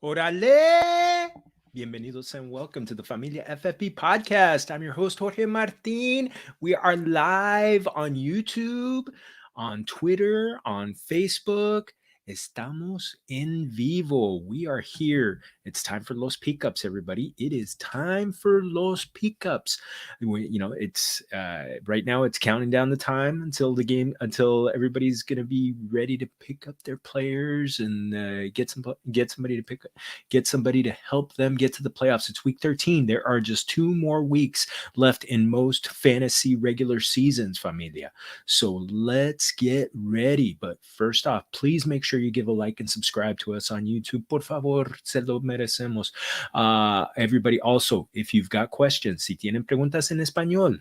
Órale! Bienvenidos and welcome to the Familia FFP podcast. I'm your host, Jorge Martin. We are live on YouTube, on Twitter, on Facebook. Estamos en vivo. We are here. It's time for Los Peekups, everybody. It is time for Los Peekups. It's right now. It's counting down the time until everybody's going to be ready to pick up their players and get somebody to help them get to the playoffs. It's week 13. There are just 2 more weeks left in most fantasy regular seasons, familia. So let's get ready. But first off, please make sure you give a like and subscribe to us on YouTube. Por favor, se lo merecemos. Everybody, also, if you've got questions, si tienen preguntas en español,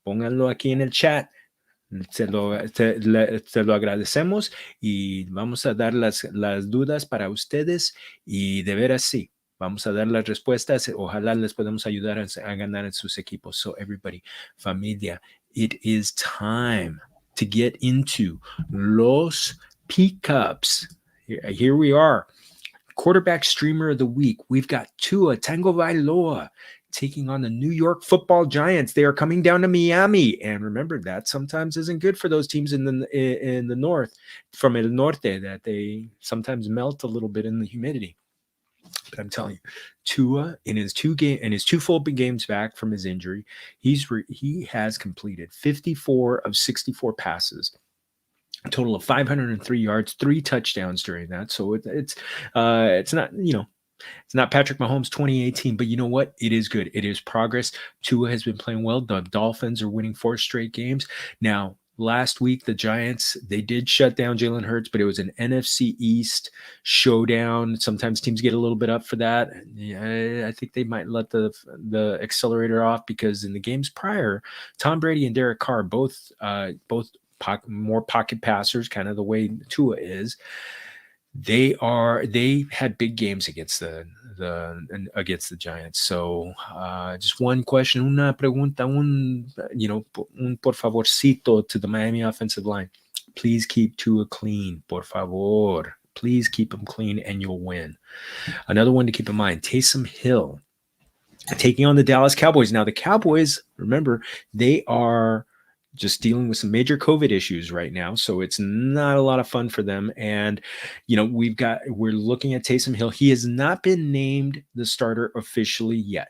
pónganlo aquí en el chat. Se lo agradecemos y vamos a dar las dudas para ustedes y de veras sí. Vamos a dar las respuestas. Ojalá les podamos ayudar a ganar en sus equipos. So everybody, familia, it is time to get into Los Peekups. Here we are. Quarterback streamer of the week. We've got Tua Tagovailoa taking on the New York Football Giants. They are coming down to Miami, and remember that sometimes isn't good for those teams in the north, from el norte, that they sometimes melt a little bit in the humidity. But I'm telling you, Tua in his 2 full games back from his injury, he has completed 54 of 64 passes. A total of 503 yards, 3 touchdowns during that. So it's not, it's not Patrick Mahomes 2018, but you know what? It is good. It is progress. Tua has been playing well. The Dolphins are winning 4 straight games. Now, last week, the Giants, they did shut down Jalen Hurts, but it was an NFC East showdown. Sometimes teams get a little bit up for that. Yeah, I think they might let the accelerator off because in the games prior, Tom Brady and Derek Carr both more pocket passers, kind of the way Tua is. They had big games against the Giants. So just one question, una pregunta, un por favorcito to the Miami offensive line. Please keep Tua clean, por favor. Please keep him clean and you'll win. Another one to keep in mind, Taysom Hill taking on the Dallas Cowboys. Now the Cowboys, remember, they are just dealing with some major COVID issues right now. So it's not a lot of fun for them. And, we're looking at Taysom Hill. He has not been named the starter officially yet.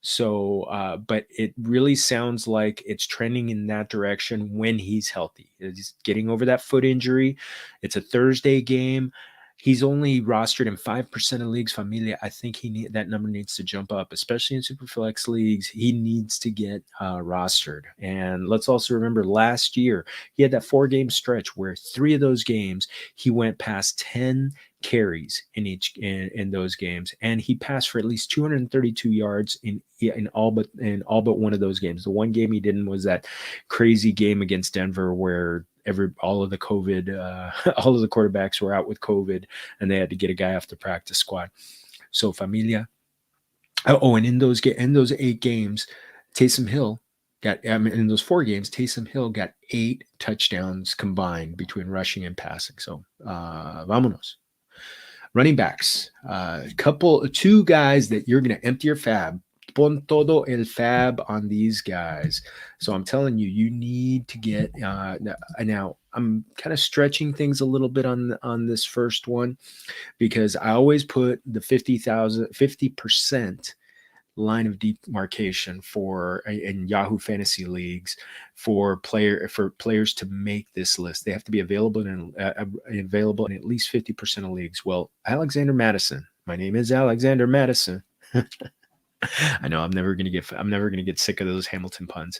So, but it really sounds like it's trending in that direction when he's healthy. He's getting over that foot injury. It's a Thursday game. He's only rostered in 5% of leagues, familia. I think that number needs to jump up, especially in Superflex leagues. He needs to get rostered. And let's also remember last year, he had that 4-game stretch where 3 of those games, he went past 10 carries in those games, and he passed for at least 232 yards in all but one of those games. The one game he didn't was that crazy game against Denver where all of the quarterbacks were out with COVID and they had to get a guy off the practice squad. So familia. And in those 8 games, Taysom Hill in those 4 games, Taysom Hill got 8 touchdowns combined between rushing and passing. So vamonos. Running backs, 2 guys that you're going to empty your FAAB. Pon todo el FAAB on these guys. So I'm telling you, you need to get now I'm kind of stretching things a little bit on this first one because I always put the 50% line of demarcation in Yahoo Fantasy leagues for players to make this list. They have to be available in at least 50% of leagues. Well, Alexander Mattison. My name is Alexander Mattison. I know I'm never gonna get sick of those Hamilton puns.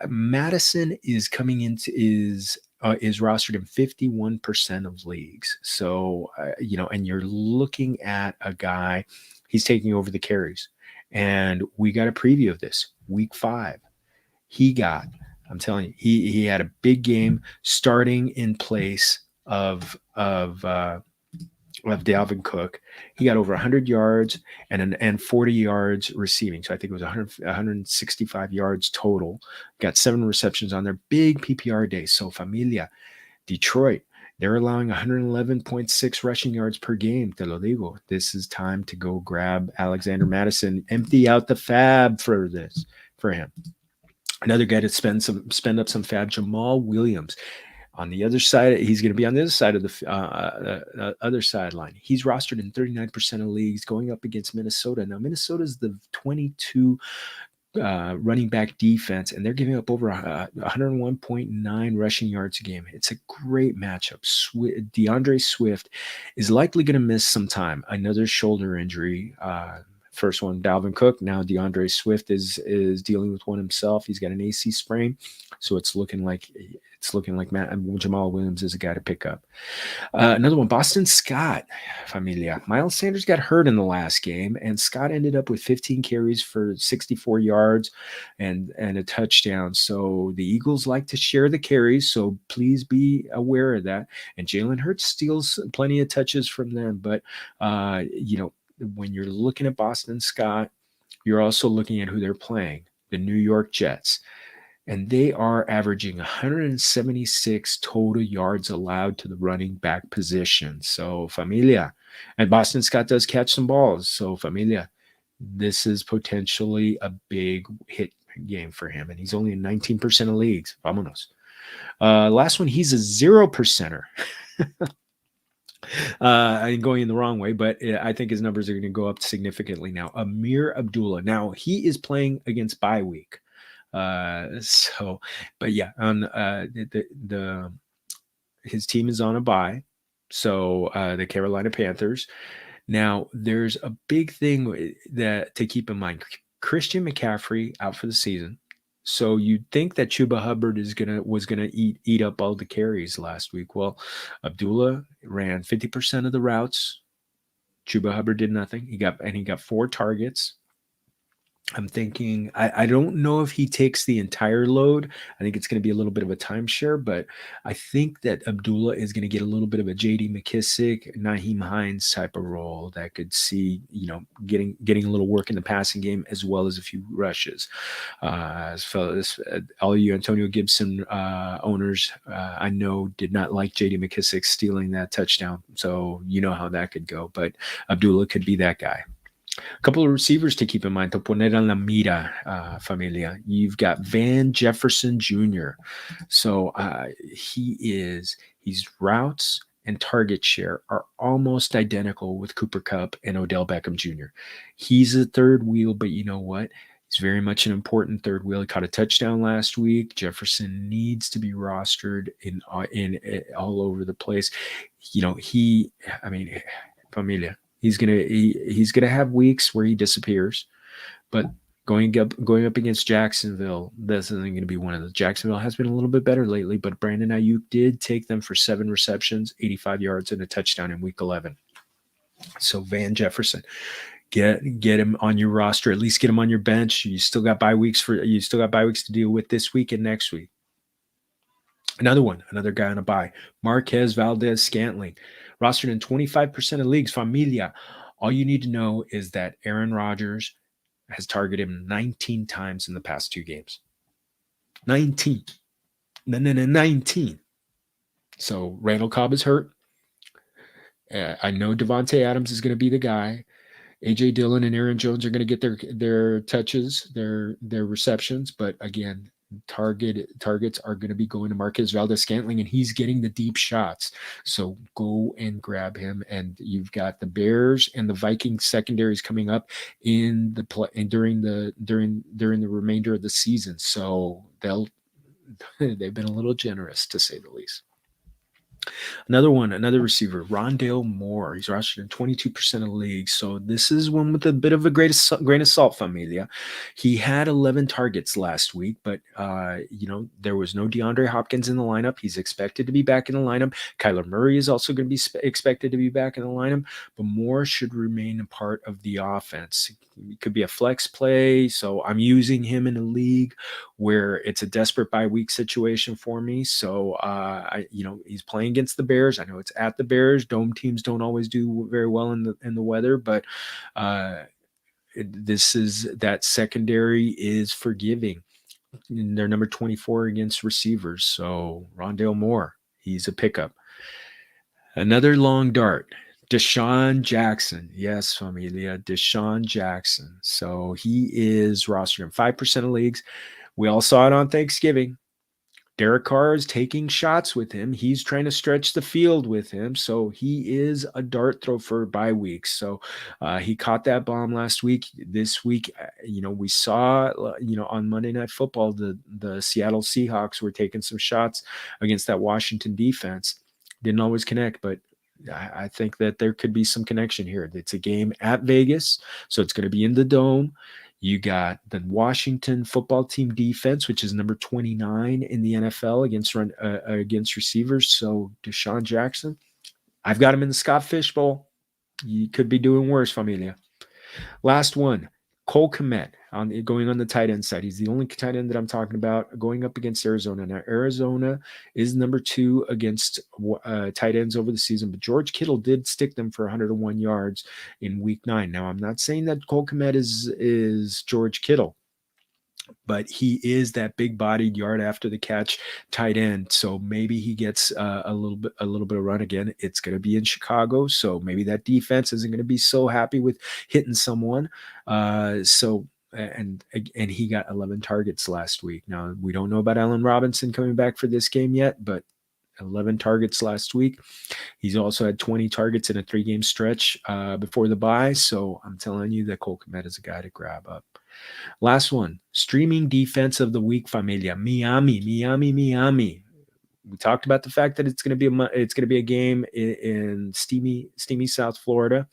Madison is coming into is rostered in 51% of leagues. So and you're looking at a guy, he's taking over the carries, and we got a preview of this week 5. I'm telling you, he had a big game starting in place of Dalvin Cook. He got over 100 yards and 40 yards receiving. So I think it was 165 yards total. Got 7 receptions on their big PPR day. So familia, Detroit, They're allowing 111.6 rushing yards per game. Te lo digo. This is time to go grab Alexander Mattison. Empty out the FAAB for him. Another guy to spend up some FAAB, Jamaal Williams. On the other side, he's going to be on the other side of the other sideline. He's rostered in 39% of leagues, going up against Minnesota. Now, Minnesota is the 22 running back defense, and they're giving up over 101.9 rushing yards a game. It's a great matchup. DeAndre Swift is likely going to miss some time. Another shoulder injury. First one, Dalvin Cook. Now DeAndre Swift is dealing with one himself. He's got an AC sprain, so it's looking like Jamaal Williams is a guy to pick up. Another one, Boston Scott, familia. Miles Sanders got hurt in the last game, and Scott ended up with 15 carries for 64 yards and a touchdown. So the Eagles like to share the carries, so please be aware of that. And Jalen Hurts steals plenty of touches from them, but when you're looking at Boston Scott, you're also looking at who they're playing, the New York Jets. And they are averaging 176 total yards allowed to the running back position. So, familia. And Boston Scott does catch some balls. So, familia, this is potentially a big hit game for him. And he's only in 19% of leagues. Vamonos. Last one, he's a 0%er. I'm going in the wrong way, but I think his numbers are going to go up significantly now. Amir Abdullah. Now, he is playing against bye week. But yeah, on his team is on a bye. So the Carolina Panthers. Now, there's a big thing that to keep in mind. Christian McCaffrey out for the season. So you'd think that Chuba Hubbard was gonna eat up all the carries last week. Well, Abdullah ran 50% of the routes. Chuba Hubbard did nothing. He got 4 targets. I'm thinking, I don't know if he takes the entire load. I think it's going to be a little bit of a timeshare, but I think that Abdullah is going to get a little bit of a J.D. McKissick, Naheem Hines type of role that could see, getting a little work in the passing game as well as a few rushes. So all you Antonio Gibson owners, I know did not like J.D. McKissick stealing that touchdown. So you know how that could go, but Abdullah could be that guy. A couple of receivers to keep in mind. To poner en la mira, familia. You've got Jefferson Jr. So his routes and target share are almost identical with Cooper Kupp and Odell Beckham Jr. He's a third wheel, but you know what? He's very much an important third wheel. He caught a touchdown last week. Jefferson needs to be rostered in all over the place. Familia. He's gonna have weeks where he disappears, but going up against Jacksonville, this isn't going to be one of those. Jacksonville has been a little bit better lately, but Brandon Ayuk did take them for 7 receptions, 85 yards, and a touchdown in Week 11. So Jefferson, get him on your roster. At least get him on your bench. You still got bye weeks to deal with this week and next week. Another guy on a bye, Marquez Valdes-Scantling, rostered in 25% of leagues. Familia, all you need to know is that Aaron Rodgers has targeted him 19 times in the past 2 games. 19. 19. So Randall Cobb is hurt. I know Devontae Adams is going to be the guy. A.J. Dillon and Aaron Jones are going to get their touches, their receptions, but again, targets are going to be going to Marquez Valdes-Scantling, and he's getting the deep shots. So go and grab him. And you've got the Bears and the Vikings secondaries coming up in the play and during the remainder of the season. So they've been a little generous, to say the least. Another receiver, Rondale Moore. He's rostered in 22% of leagues. So this is one with a bit of a grain of salt, familia. He had 11 targets last week, but there was no DeAndre Hopkins in the lineup. He's expected to be back in the lineup. Kyler Murray is also going to be expected to be back in the lineup, but Moore should remain a part of the offense. It could be a flex play. So I'm using him in a league where it's a desperate bye week situation for me. So he's playing against the Bears. I know it's at the Bears. Dome teams don't always do very well in the weather, but that secondary is forgiving. They're number 24 against receivers. So Rondale Moore, he's a pickup. Another long dart. Deshaun Jackson. Yes, familia. Deshaun Jackson. So he is rostered in 5% of leagues. We all saw it on Thanksgiving. Derek Carr is taking shots with him. He's trying to stretch the field with him. So he is a dart throw for bye weeks. So he caught that bomb last week. This week, we saw, on Monday Night Football, the Seattle Seahawks were taking some shots against that Washington defense. Didn't always connect, but I think that there could be some connection here. It's a game at Vegas, so it's going to be in the Dome. You got the Washington football team defense, which is number 29 in the NFL against receivers. So Deshaun Jackson, I've got him in the Scott Fish Bowl. You could be doing worse, familia. Last one, Cole Kmet going on the tight end side. He's the only tight end that I'm talking about going up against Arizona. Now, Arizona is number 2 against tight ends over the season, but George Kittle did stick them for 101 yards in week 9. Now, I'm not saying that Cole Kmet is George Kittle, but he is that big-bodied yard after the catch tight end. So maybe he gets a little bit of run again. It's going to be in Chicago, so maybe that defense isn't going to be so happy with hitting someone. And he got 11 targets last week. Now, we don't know about Allen Robinson coming back for this game yet, but 11 targets last week. He's also had 20 targets in a 3-game stretch before the bye. So I'm telling you that Cole Kmet is a guy to grab up. Last one, streaming defense of the week, familia. Miami. We talked about the fact that it's going to be a game in steamy South Florida.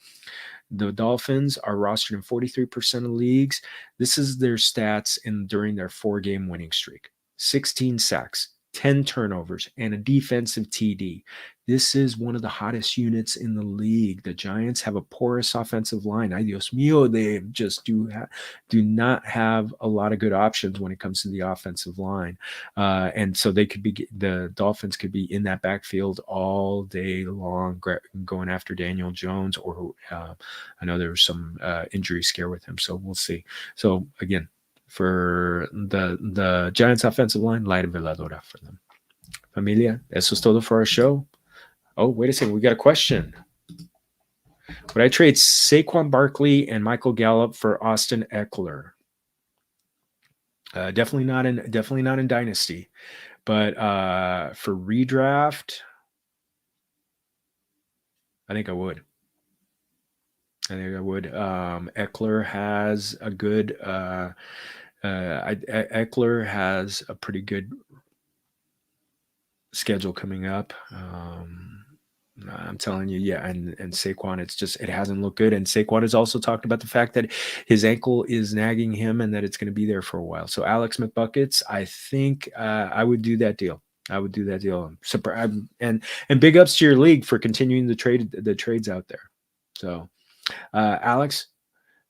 The Dolphins are rostered in 43% of leagues. This is their stats during their 4-game winning streak. 16 sacks, 10 turnovers, and a defensive TD. This is one of the hottest units in the league. The Giants have a porous offensive line. Ay, Dios mío, they just do not have a lot of good options when it comes to the offensive line. And so the Dolphins could be in that backfield all day long, going after Daniel Jones, or I know there was some injury scare with him, so we'll see. So again, for the Giants offensive line, light veladora for them. Familia, eso es todo for our show. Oh, wait a second. We got a question. Would I trade Saquon Barkley and Michael Gallup for Austin Eckler? Definitely not in Dynasty, but for redraft, I think I would. Eckler has a good. Eckler has a pretty good schedule coming up. I'm telling you, yeah, and Saquon, it hasn't looked good. And Saquon has also talked about the fact that his ankle is nagging him and that it's going to be there for a while. So Alex McBuckets, I think I would do that deal. And big ups to your league for continuing the trades out there. So Alex,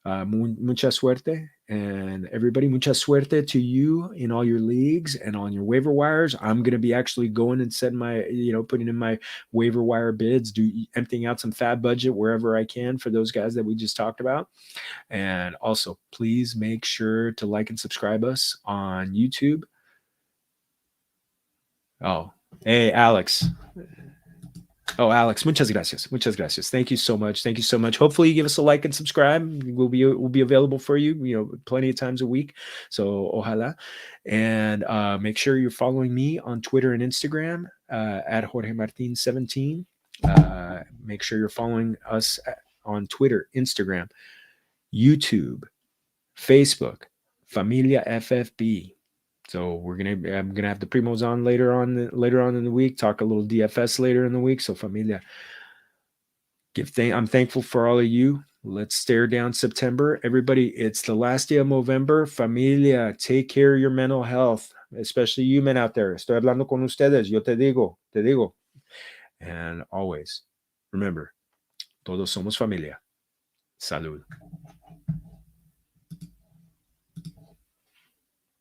mucha suerte. And everybody, mucha suerte to you in all your leagues and on your waiver wires. I'm going to be actually going and setting putting in my waiver wire bids, emptying out some FAAB budget wherever I can for those guys that we just talked about. And also, please make sure to like and subscribe us on YouTube. Oh, hey, Alex. Oh, Alex, muchas gracias. Thank you so much. Hopefully you give us a like and subscribe. We'll be available for you, plenty of times a week. So ojalá. And make sure you're following me on Twitter and Instagram at Jorge Martin 17. Make sure you're following us on Twitter, Instagram, YouTube, Facebook, Familia FFB. So I'm gonna have the primos on later on in the week. Talk a little DFS later in the week. So familia, I'm thankful for all of you. Let's stare down September, everybody. It's the last day of November. Familia, take care of your mental health, especially you men out there. Estoy hablando con ustedes. Yo te digo. And always remember, todos somos familia. Salud.